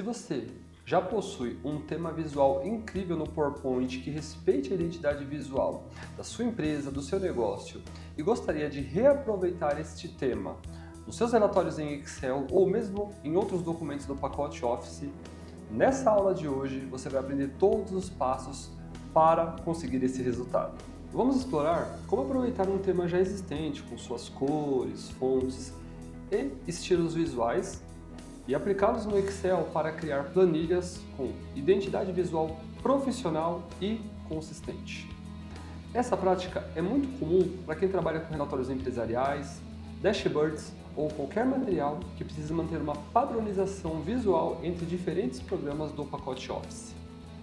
Se você já possui um tema visual incrível no PowerPoint que respeite a identidade visual da sua empresa, do seu negócio e gostaria de reaproveitar este tema nos seus relatórios em Excel ou mesmo em outros documentos do pacote Office, nessa aula de hoje você vai aprender todos os passos para conseguir esse resultado. Vamos explorar como aproveitar um tema já existente com suas cores, fontes e estilos visuais e aplicá-los no Excel para criar planilhas com identidade visual profissional e consistente. Essa prática é muito comum para quem trabalha com relatórios empresariais, dashboards ou qualquer material que precise manter uma padronização visual entre diferentes programas do pacote Office.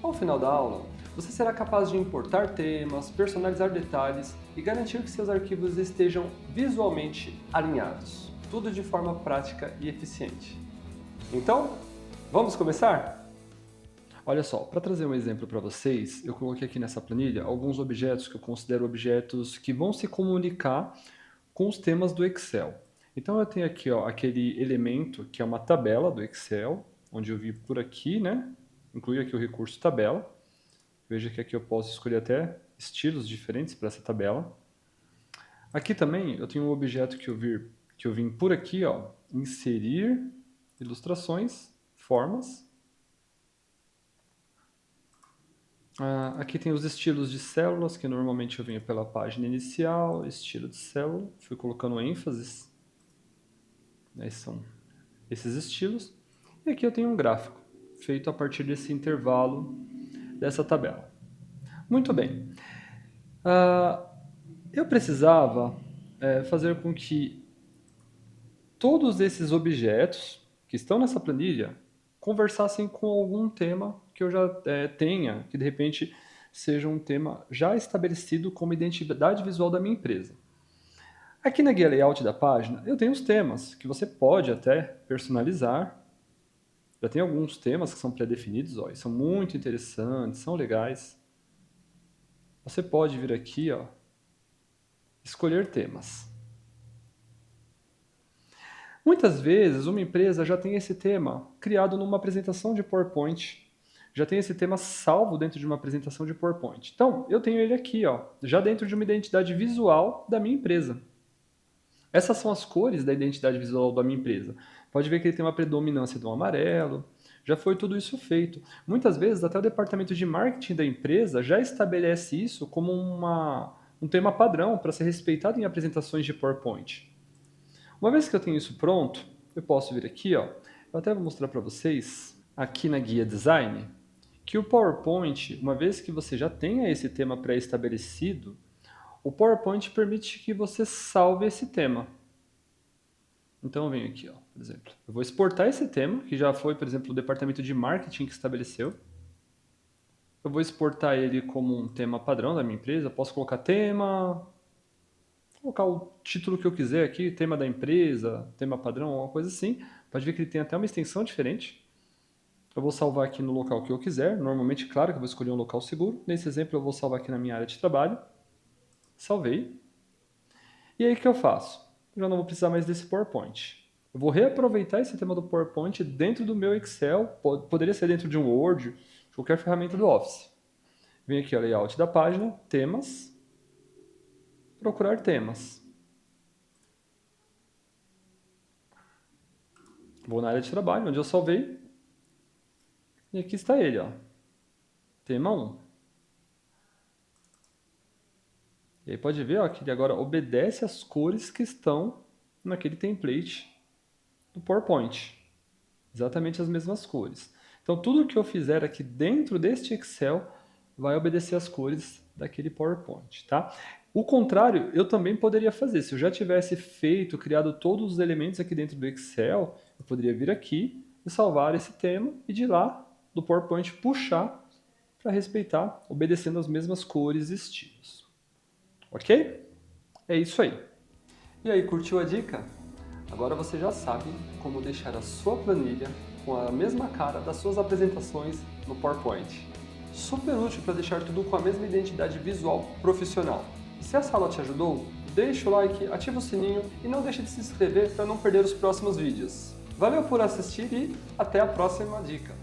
Ao final da aula, você será capaz de importar temas, personalizar detalhes e garantir que seus arquivos estejam visualmente alinhados. Tudo de forma prática e eficiente. Então, vamos começar? Olha só, para trazer um exemplo para vocês, eu coloquei aqui nessa planilha alguns objetos que eu considero objetos que vão se comunicar com os temas do Excel. Então eu tenho aqui aquele elemento que é uma tabela do Excel, onde eu vi por aqui, né? Incluí aqui o recurso tabela. Veja que aqui eu posso escolher até estilos diferentes para essa tabela. Aqui também eu tenho um objeto que eu vim por aqui, inserir ilustrações, formas. Aqui tem os estilos de células, que normalmente eu venho pela página inicial, estilo de célula, fui colocando ênfases. São esses estilos. E aqui eu tenho um gráfico, feito a partir desse intervalo dessa tabela. Muito bem. Eu precisava fazer com que todos esses objetos que estão nessa planilha conversassem com algum tema que eu já tenha, que de repente seja um tema já estabelecido como identidade visual da minha empresa. Aqui na guia layout da página, eu tenho os temas que você pode até personalizar. Já tem alguns temas que são pré-definidos, e são muito interessantes, são legais. Você pode vir aqui, escolher temas. Muitas vezes, uma empresa já tem esse tema criado numa apresentação de PowerPoint, já tem esse tema salvo dentro de uma apresentação de PowerPoint. Então, eu tenho ele aqui, já dentro de uma identidade visual da minha empresa. Essas são as cores da identidade visual da minha empresa. Pode ver que ele tem uma predominância do amarelo, já foi tudo isso feito. Muitas vezes, até o departamento de marketing da empresa já estabelece isso como um tema padrão para ser respeitado em apresentações de PowerPoint. Uma vez que eu tenho isso pronto, eu posso vir aqui, eu até vou mostrar para vocês, aqui na guia Design, que o PowerPoint, uma vez que você já tenha esse tema pré-estabelecido, o PowerPoint permite que você salve esse tema. Então eu venho aqui, por exemplo, eu vou exportar esse tema, que já foi, por exemplo, o departamento de marketing que estabeleceu. Eu vou exportar ele como um tema padrão da minha empresa, posso colocar tema, colocar o título que eu quiser aqui, tema da empresa, tema padrão, alguma coisa assim. Pode ver que ele tem até uma extensão diferente. Eu vou salvar aqui no local que eu quiser. Normalmente, claro que eu vou escolher um local seguro. Nesse exemplo, eu vou salvar aqui na minha área de trabalho. Salvei. E aí, o que eu faço? Eu já não vou precisar mais desse PowerPoint. Eu vou reaproveitar esse tema do PowerPoint dentro do meu Excel. Poderia ser dentro de um Word, de qualquer ferramenta do Office. Venho aqui, layout da página, temas. Procurar temas. Vou na área de trabalho, onde eu salvei. E aqui está ele, tema 1. E aí pode ver que ele agora obedece às cores que estão naquele template do PowerPoint. Exatamente as mesmas cores. Então tudo que eu fizer aqui dentro deste Excel vai obedecer às cores daquele PowerPoint, tá? O contrário, eu também poderia fazer. Se eu já tivesse criado todos os elementos aqui dentro do Excel, eu poderia vir aqui e salvar esse tema e de lá, do PowerPoint, puxar para respeitar, obedecendo as mesmas cores e estilos. Ok? É isso aí. E aí, curtiu a dica? Agora você já sabe como deixar a sua planilha com a mesma cara das suas apresentações no PowerPoint. Super útil para deixar tudo com a mesma identidade visual profissional. E se essa aula te ajudou, deixa o like, ativa o sininho e não deixe de se inscrever para não perder os próximos vídeos. Valeu por assistir e até a próxima dica!